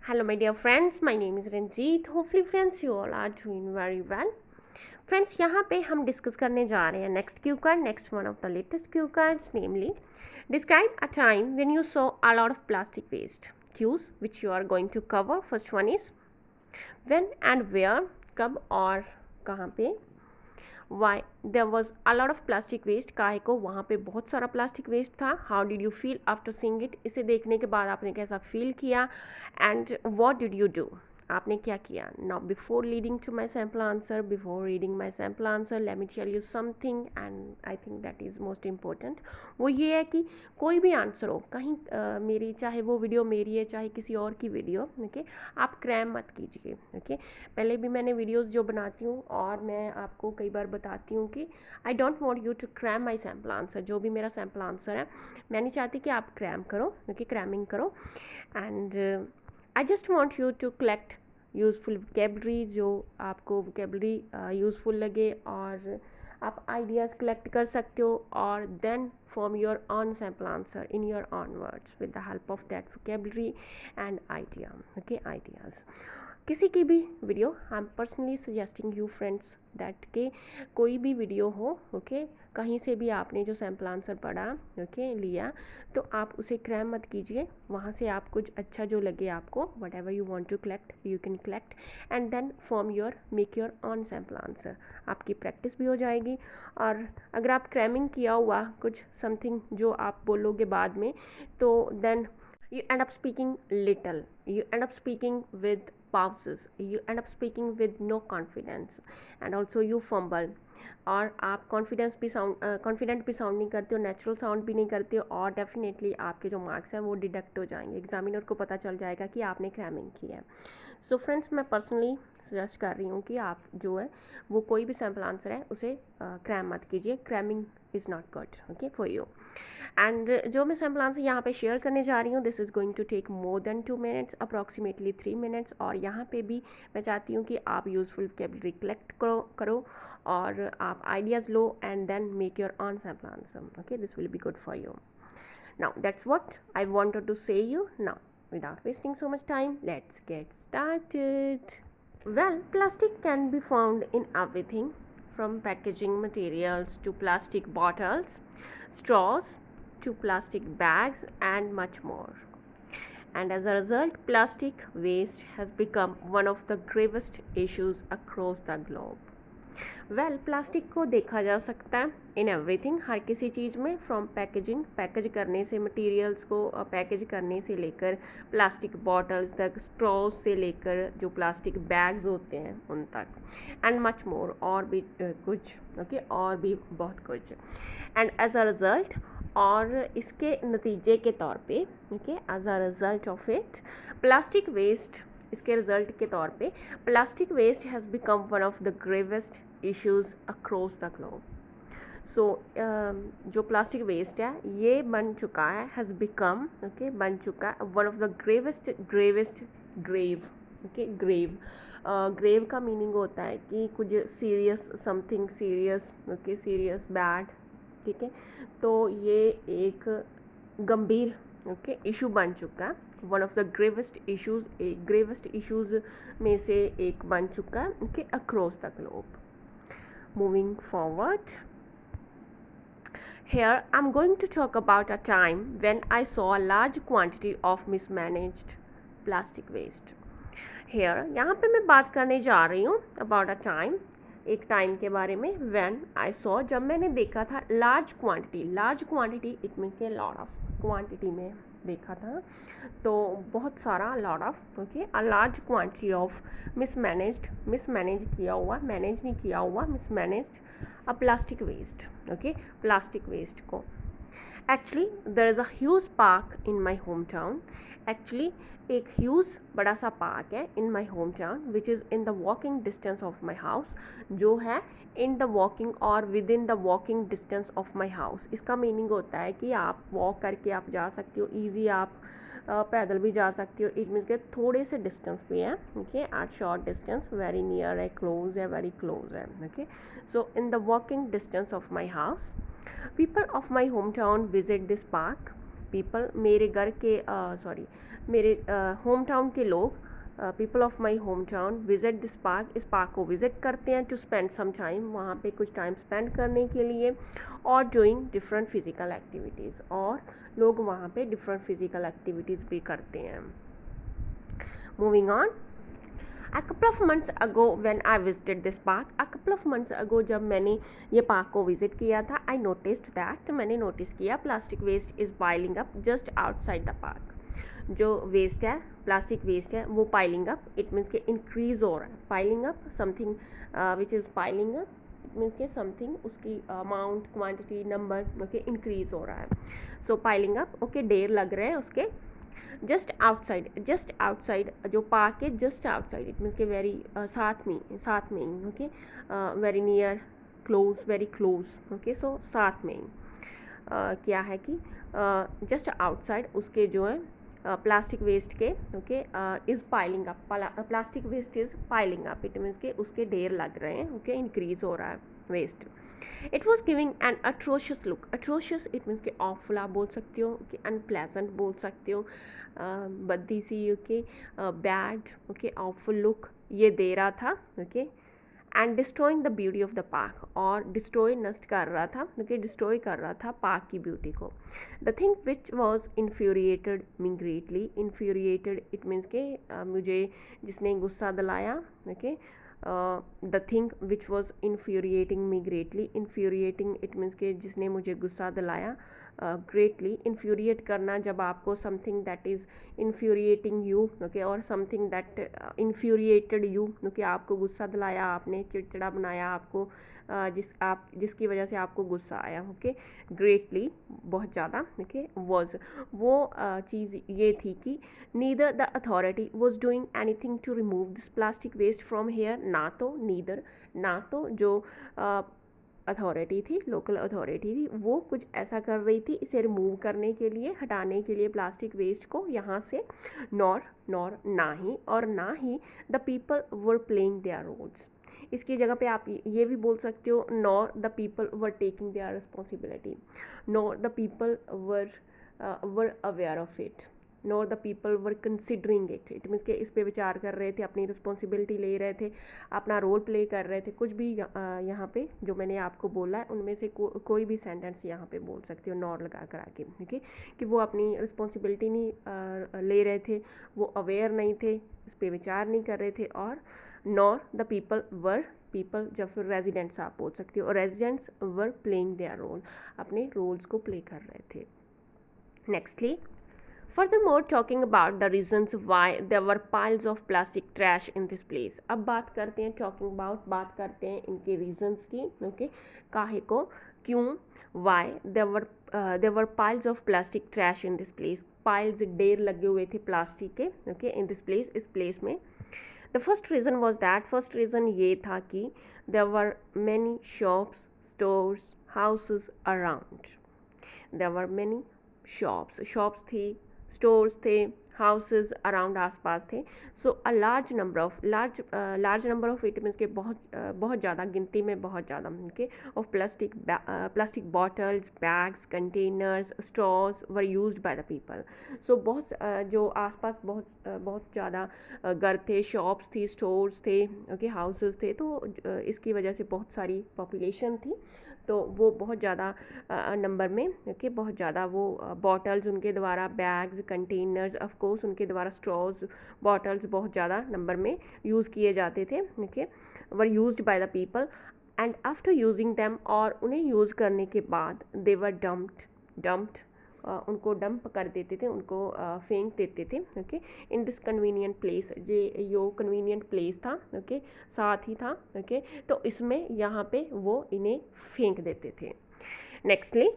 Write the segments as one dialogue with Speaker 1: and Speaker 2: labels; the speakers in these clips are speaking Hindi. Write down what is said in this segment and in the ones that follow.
Speaker 1: Hello, my dear friends. My name is Ranjeet. Hopefully, friends, you all are doing very well. Friends यहाँ पे हम डिस्कस करने जा रहे हैं next cue card next one of the latest cue cards namely describe a time when you saw a lot of plastic waste cues which you are going to cover first one is when and where कब और कहाँ पे why there was a lot of plastic waste काहे को वहाँ पे बहुत सारा प्लास्टिक वेस्ट था how did you feel after seeing it इसे देखने के बाद आपने कैसा फील किया and what did you do आपने क्या किया now before leading to my sample answer before reading my sample answer let me tell you something and I think that is most important वो ये है कि कोई भी आंसर हो कहीं मेरी चाहे वो वीडियो मेरी है चाहे किसी और की वीडियो ओके आप क्रैम मत कीजिए ओके पहले भी मैंने वीडियोस जो बनाती हूँ और मैं आपको कई बार बताती हूँ कि I don't want you to cram my sample answer जो भी मेरा सैम्पल आंसर है मैं नहीं चाहती कि आप क्रैम करो ओके क्रैमिंग करो and I just want you to collect useful vocabulary जो आपको वोकेबलरी यूज़फुल लगे और आप आइडियाज़ कलेक्ट कर सकते हो और then form your own sample answer in your own words with the help of that vocabulary and idea okay ideas किसी की भी video I am personally suggesting you friends that के कोई भी वीडियो हो ओके कहीं से भी आपने जो सैम्पल आंसर पढ़ा ओके लिया तो आप उसे क्रैम मत कीजिए वहाँ से आप कुछ अच्छा जो लगे आपको whatever you want to collect you can collect and then form your make your own sample answer आपकी प्रैक्टिस भी हो जाएगी और अगर आप क्रैमिंग किया हुआ कुछ समथिंग जो आप बोलोगे बाद में तो then you end up speaking little, you end up speaking with pauses, you end up speaking with no confidence and also you fumble और आप कॉन्फिडेंस भी साउंड कॉन्फिडेंट भी साउंड नहीं करते हो नेचुरल साउंड भी नहीं करते हो और डेफिनेटली आपके जो मार्क्स हैं वो डिडक्ट हो जाएंगे एग्जामिनर को पता चल जाएगा कि आपने क्रैमिंग की है सो फ्रेंड्स मैं पर्सनली सजेस्ट कर रही हूँ कि आप जो है वो कोई भी सैम्पल आंसर है उसे क्रैम मत कीजिए cramming is not good okay for you and जो मैं सैम्पल आंसर यहाँ पे शेयर करने जा रही हूँ this is going to take more than 2 minutes approximately 3 minutes और यहाँ पे भी मैं चाहती हूँ कि आप यूज़फुल वोकेबलरी कलेक्ट करो और आप आइडियाज़ लो and then make your own sample answer okay this will be good for you now that's what I wanted to say you now without wasting so much time let's get started well plastic can be found in everything from packaging materials to plastic bottles straws to plastic bags and much more and as a result plastic waste has become one of the gravest issues across the globe plastic को देखा जा सकता है इन एवरीथिंग हर किसी चीज़ में फ्रॉम पैकेज करने से मटेरियल्स को पैकेज करने से लेकर प्लास्टिक बॉटल्स तक स्ट्रॉज से लेकर जो प्लास्टिक बैग्स होते हैं उन तक एंड मच मोर और भी कुछ ओके और भी बहुत कुछ एंड एज अ रिज़ल्ट और इसके नतीजे के तौर पे okay as a result of it plastic waste इसके रिजल्ट के तौर पे plastic waste has become one of the gravest issues across the globe so जो प्लास्टिक वेस्ट है ये बन चुका है हैज़ बिकम ओके बन चुका है one of the gravest grave okay grave का मीनिंग होता है कि कुछ serious something serious okay serious bad ठीक है तो ये एक गंभीर ओके इशू बन चुका है one of the gravest issues में से एक बन चुका है okay across the globe moving forward here I'm going to talk about a time when I saw a large quantity of mismanaged plastic waste here यहाँ पे मैं बात करने जा रही हूँ about a time एक टाइम के बारे में when I saw जब मैंने देखा था large quantity it means के lot of क्वांटिटी में देखा था तो बहुत सारा lot of okay a large quantity of mismanage किया हुआ मैनेज नहीं किया हुआ mismanaged a plastic waste okay plastic waste को actually there is a huge park in my home town actually एक ह्यूज बड़ा सा पार्क है in my home town which is in the walking distance of my house जो है इन द वॉकिंग और with in the walking distance of my house इसका मीनिंग होता है कि आप वॉक करके आप जा सकते हो ईजी आप पैदल भी जा सकते हो इट मीन्स के थोड़े से डिस्टेंस पे है okay at short distance very near है क्लोज है वेरी क्लोज है okay so in the walking distance of my house people of my hometown visit this park people, मेरे घर के सॉरी मेरे होम टाउन के लोग, people of my home town visit this park, इस पार्क को विज़िट करते हैं टू स्पेंड सम टाइम, वहाँ पे कुछ टाइम स्पेंड करने के लिए, और डूइंग डिफरेंट फिजिकल एक्टिविटीज़, और लोग वहाँ पे डिफरेंट फिजिकल एक्टिविटीज़ भी करते हैं। Moving on, A couple of months ago when I visited this park, a couple of months ago जब मैंने ये पार्क को विज़िट किया था, I noticed that, मैंने नोटिस किया plastic waste is piling up just outside the park. जो वेस्ट है, प्लास्टिक वेस्ट है, वो पाइलिंग अप, इट मीन्स के इंक्रीज हो रहा है। Piling up something which is piling up, it means के समथिंग उसकी amount, quantity, number okay increase हो रहा है। सो पाइलिंग अप, ओके ढेर लग रहे हैं उसके। जस्ट आउटसाइड जो पार्क है, जस्ट आउटसाइड इट मीन्स के वेरी साथ में ही, okay, very near, close, very close, okay, so साथ में ही क्या है कि जस्ट आउटसाइड उसके जो है प्लास्टिक वेस्ट के, okay, is piling up, plastic waste is piling up, it means के उसके ढेर लग रहे हैं, ओके, इंक्रीज हो रहा है waste. It was giving an atrocious look, atrocious it means के ऑफुल आप बोल सकते हो, ओके, अनप्लेजेंट बोल सकते हो, बद्दी सी, okay, bad, okay, awful look ये दे रहा था, okay, and destroying the beauty of the park, और डिस्ट्रॉय, नष्ट कर रहा था, ओके, डिस्ट्रॉय कर रहा था पार्क की ब्यूटी को। The thing which was infuriated me greatly, infuriated it means के मुझे जिसने गुस्सा दिलाया, okay, the thing which was infuriating me greatly, infuriating it means के जिसने मुझे गुस्सा दिलाया, ग्रेटली, इन्फ्यूरिएट करना जब आपको something that is infuriating you, okay, और something that infuriated you, okay, आपको गुस्सा दिलाया, आपने चिड़चिड़ा बनाया, आपको जिसकी वजह से आपको गुस्सा आया, ओके, ग्रेटली, बहुत ज़्यादा, ओके, वॉज, वो चीज़ ये थी कि neither the authority was doing anything to remove this plastic waste from here, ना तो नीदर, ना तो जो अथॉरिटी थी, लोकल अथॉरिटी थी, वो कुछ ऐसा कर रही थी इसे रिमूव करने के लिए, हटाने के लिए प्लास्टिक वेस्ट को यहाँ से, नॉर ना ही, और ना ही the people were playing their roles. इसकी जगह पे आप ये भी बोल सकते हो, nor the people were taking their responsibility, nor the people were aware of it, nor the people were considering it, it means के इस पे विचार कर रहे थे, अपनी रिस्पॉन्सिबिलिटी ले रहे थे, अपना रोल प्ले कर रहे थे, कुछ भी यहाँ पे जो मैंने आपको बोला है उनमें से कोई भी सेंटेंस यहाँ पे बोल सकते हो नॉर लगा कर आके, ओके, कि वो अपनी रिस्पॉन्सिबिलिटी नहीं ले रहे थे, वो अवेयर नहीं थे, इस पे विचार नहीं कर रहे थे, और nor the people were, people जब फिर रेजिडेंट्स आप बोल सकते हो, और residents were playing their role, अपने रोल्स को प्ले कर रहे थे। Nextly, Furthermore, talking about the reasons why there were piles of plastic trash in this place. अब बात करते हैं talking about, बात करते हैं इनके reasons की, okay, काहे को, क्यों, why there were piles of plastic trash in this place. Piles ढेर लगे हुए थे प्लास्टिक के, okay, in this place, इस place में। The first reason was that, first reason ये था कि there were many shops, stores, houses around. There were many shops थी, स्टोर्स थे, हाउसेस अराउंड आसपास थे, so a large number of it means के बहुत ज़्यादा, गिनती में बहुत ज़्यादा, okay, of plastic bottles, bags, containers, straws were used by the people. So बहुत जो आसपास बहुत ज़्यादा घर थे, शॉप्स थी, स्टोर्स थे, ओके, हाउसेस थे, तो इसकी वजह से बहुत सारी पॉपुलेशन थी, तो वो बहुत ज़्यादा नंबर में, ओके, बहुत ज़्यादा वो बॉटल्स उनके द्वारा, बैग्स, कंटेनर्स, ऑफ कोर्स उनके द्वारा स्ट्रॉज, बॉटल्स बहुत ज़्यादा नंबर में यूज़ किए जाते थे, okay, were used by the people, and after using them, और उन्हें यूज़ करने के बाद, दे वर डम्प्ड, उनको डंप कर देते थे, उनको फेंक देते थे, okay, in this convenient place, yo convenient place था, ओके, साथ ही था, ओके, तो इसमें यहाँ पे वो इन्हें फेंक देते थे। Nextly,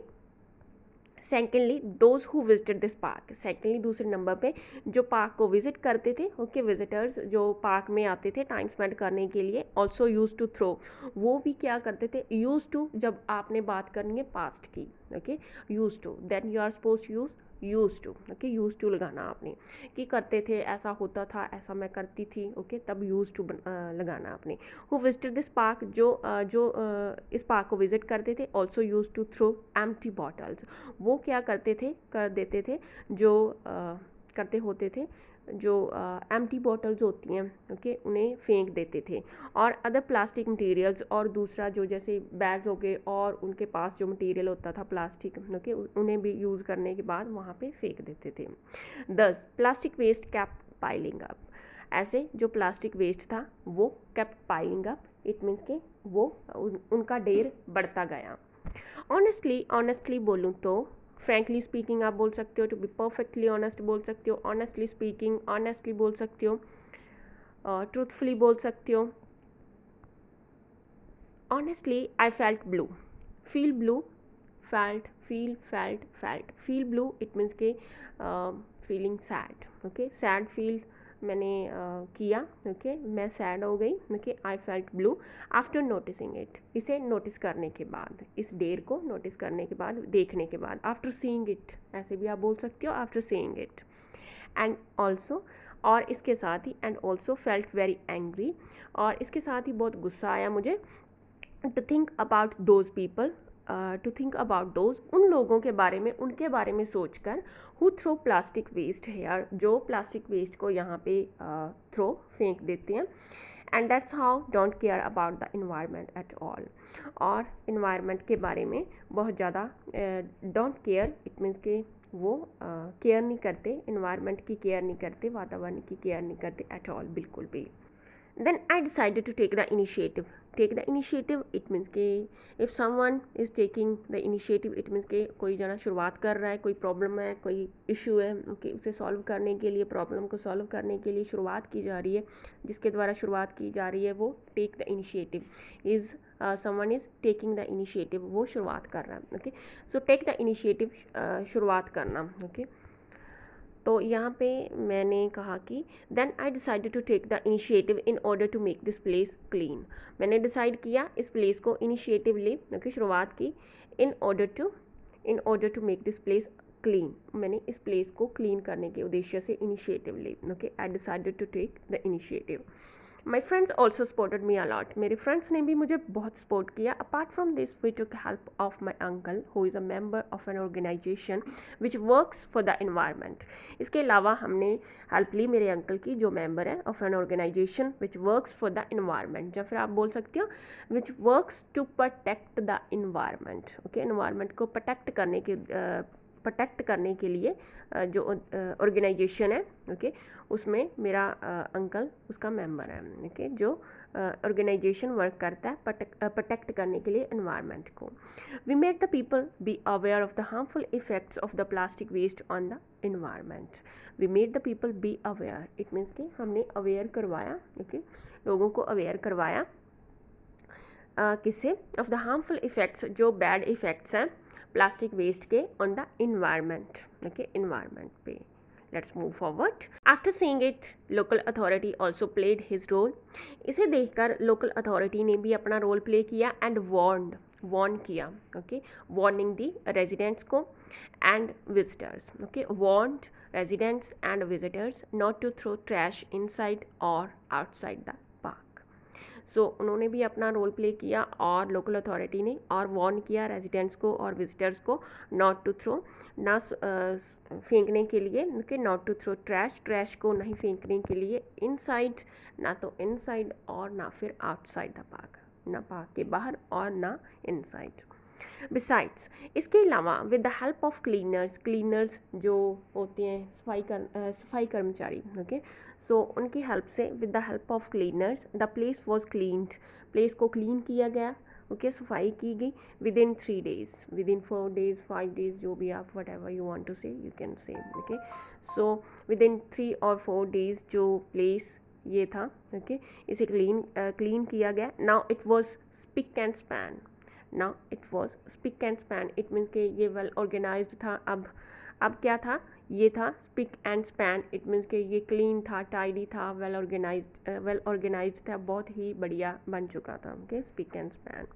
Speaker 1: secondly, those who visited this park, secondly दूसरे नंबर पे जो पार्क को विजिट करते थे, ओके, विजिटर्स जो पार्क में आते थे टाइम स्पेंड करने के लिए, ऑल्सो यूज टू थ्रो, वो भी क्या करते थे, यूज टू जब आपने बात करनी है पास्ट की, okay, use to, then you are suppose to use use to, okay, use to लगाना आपने, कि करते थे, ऐसा होता था, ऐसा मैं करती थी, ओके, तब यूज टू लगाना आपने। हु विजिटेड दिस पार्क, जो इस पार्क को विजिट करते थे, also use to throw empty bottles, वो क्या करते थे, कर देते थे, जो करते होते थे, जो एम्प्टी बॉटल्स होती हैं, ओके, उन्हें फेंक देते थे। और अदर प्लास्टिक मटेरियल्स, और दूसरा जो जैसे बैग्स हो गए और उनके पास जो मटेरियल होता था प्लास्टिक, ओके, उन्हें भी यूज़ करने के बाद वहाँ पे फेंक देते थे। 10 plastic waste kept piling up, ऐसे जो प्लास्टिक वेस्ट था वो kept piling up, it means के वो उनका ढेर बढ़ता गया। ऑनेस्टली बोलूँ तो फ्रैंकली स्पीकिंग आप बोल सकते हो, टू बी परफेक्टली ऑनेस्ट बोल सकते हो, ऑनेस्टली स्पीकिंग ऑनेस्टली बोल सकते हो, ट्रूथफुली बोल सकते हो। Honestly I felt blue, feel blue, felt, feel, felt, felt, feel blue, it means के feeling sad, okay, sad feel मैंने किया, ओके, मैं सैड हो गई, okay, I felt blue after noticing it, इसे नोटिस करने के बाद, इस डेर को नोटिस करने के बाद, देखने के बाद, आफ्टर सीइंग इट, ऐसे भी आप बोल सकते हो, after seeing it. And also, और इसके साथ ही, and also felt very angry, और इसके साथ ही बहुत गुस्सा आया मुझे, to think about those people, to think about those, उन लोगों के बारे में, उनके बारे में सोचकर, who throw plastic waste here, जो प्लास्टिक वेस्ट को यहाँ पे थ्रो फेंक देते हैं। And that's how don't care about the environment at all, और इन्वायरमेंट के बारे में बहुत ज़्यादा डोंट केयर, इट मीन्स के वो केयर नहीं करते, इन्वायरमेंट की केयर नहीं करते, वातावरण की केयर नहीं करते एट ऑल, बिल्कुल भी। Then I decided to take the initiative. Take the initiative, it means कि if someone is taking the initiative, it means कि कोई जना शुरुआत कर रहा है, कोई प्रॉब्लम है, कोई इशू है, ओके, उसे सॉल्व करने के लिए, प्रॉब्लम को सॉल्व करने के लिए शुरुआत की जा रही है, जिसके द्वारा शुरुआत की जा रही है वो take the initiative, is someone is taking the initiative, वो शुरुआत कर रहा है, okay, so take the initiative, शुरुआत करना, ओके। तो यहाँ पे मैंने कहा कि then I decided to take the initiative in order to make this place clean, मैंने डिसाइड किया इस प्लेस को इनिशिएटिव ली, ओके, शुरुआत की, in order to make this place clean, मैंने इस प्लेस को क्लीन करने के उद्देश्य से इनिशिएटिव ली, okay, I decided to take the initiative. My friends also supported me a lot, मेरे फ्रेंड्स ने भी मुझे बहुत सपोर्ट किया। Apart from this we took help of my uncle who is a member of an organization which works for the environment, इसके अलावा हमने हेल्प ली मेरे अंकल की, जो मेंबर है of an organization which works for the environment, या फिर आप बोल सकते हो which works to protect the environment, okay, environment को प्रोटेक्ट करने के लिए जो ऑर्गेनाइजेशन है, ओके, उसमें मेरा अंकल उसका मेंबर है, ओके, जो ऑर्गेनाइजेशन वर्क करता है प्रोटेक्ट करने के लिए एनवायरनमेंट को। We made the people be aware of the harmful effects of the plastic waste on the environment. We made the people be aware, it means कि हमने अवेयर करवाया, ओके, लोगों को अवेयर करवाया किससे, ऑफ द हार्मफुल इफेक्ट्स, जो बैड इफेक्ट्स हैं प्लास्टिक वेस्ट के on the environment, okay, environment पे। Let's move forward. After seeing it local authority also played his role, इसे देखकर लोकल अथॉरिटी ने भी अपना रोल प्ले किया एंड वार्न किया, ओके, वार्निंग दी रेजिडेंट्स को and visitors, okay, warned residents and visitors not to throw trash inside और आउटसाइड द पार्क। सो उन्होंने भी अपना रोल प्ले किया, और लोकल अथॉरिटी ने और वार्न किया रेजिडेंट्स को और विजिटर्स को नॉट टू थ्रो, ना फेंकने के लिए, okay, not to throw trash को नहीं फेंकने के लिए, इनसाइड, ना तो इनसाइड और ना फिर आउटसाइड द पार्क, ना पार्क के बाहर और ना इनसाइड। बिसाइड्स, इसके अलावा with the help of cleaners जो होते हैं सफाई कर्मचारी, ओके, सो उनकी हेल्प से, with the help of cleaners the place was cleaned, place को क्लीन किया गया, ओके, सफाई की गई within 3 days, within 4 days 5 days, जो भी आप whatever you want to say you can say, okay, so within 3 और 4 days जो प्लेस ये था, ओके, इसे क्लीन किया गया। Now it was spick and span, now it was spick and span, it means के ये वेल ऑर्गेनाइज्ड था। अब क्या था, ये था spick and span, it means के ये क्लीन था, टाइडी था, वेल ऑर्गेनाइज्ड था, बहुत ही बढ़िया बन चुका था, okay, spick and span.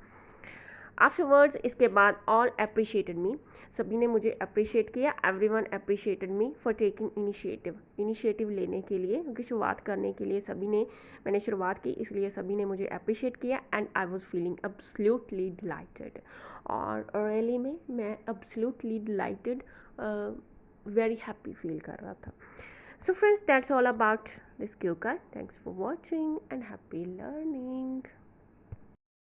Speaker 1: Afterwards इसके बाद ऑल अप्रिशिएटेड मी, सभी ने मुझे अप्रिशिएट किया। Everyone appreciated me for taking initiative लेने के लिए, क्योंकि शुरुआत करने के लिए सभी ने, मैंने शुरुआत की इसलिए सभी ने मुझे अप्रिशिएट किया। And I was feeling absolutely dilated, और रियली में मैं absolutely dilated, very happy feel कर रहा था। So friends, that's all about this cue card. Thanks for watching and happy learning.